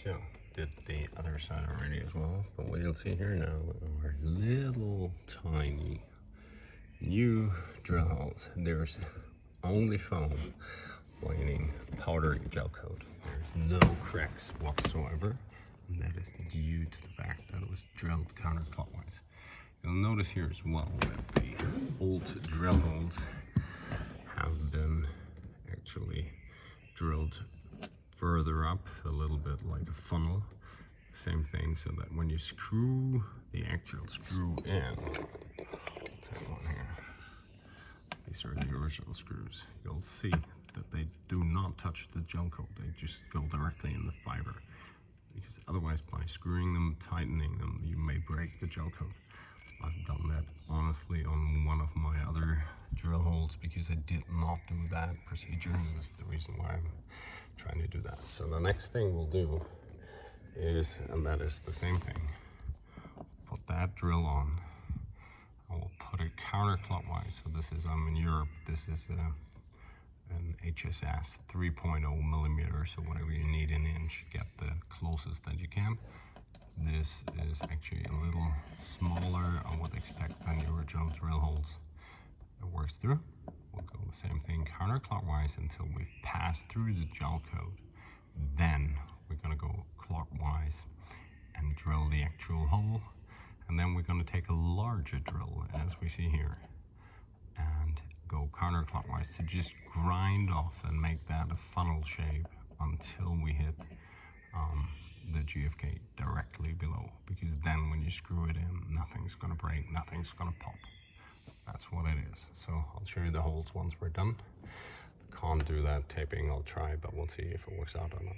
So, did the other side already as well, but what you'll see here now are little tiny new drill holes. There's only foam lining powdery gel coat. There's no cracks whatsoever, and that is due to the fact that it was drilled counterclockwise. You'll notice here as well that the old drill holes have been actually drilled further up, a little bit like a funnel. Same thing, so that when you screw the actual screw in, I'll take one here. These are the original screws. You'll see that they do not touch the gel coat. They just go directly in the fiber. Because otherwise, by screwing them, tightening them, you may break the gel coat. I've done that honestly on one of my other drill holes because I did not do that procedure, and this is the reason why I'm trying to do that. So the next thing we'll do is, and that is the same thing, put that drill on. I will put it counterclockwise. So this is, I'm in Europe, this is an HSS 3.0 millimeter, so whatever you need in inch, get the closest that you can. This is actually a little smaller, I would expect, than the original drill holes. It works through. We'll go the same thing counterclockwise until we've passed through the gel coat. Then we're going to go clockwise and drill the actual hole. And then we're going to take a larger drill, as we see here, and go counterclockwise to just grind off and make that a funnel shape until we hit the GFK directly below, because then when you screw it in, nothing's gonna break, nothing's gonna pop. That's what it is. So I'll show you the holes once we're done. Can't do that taping, I'll try, but we'll see if it works out or not.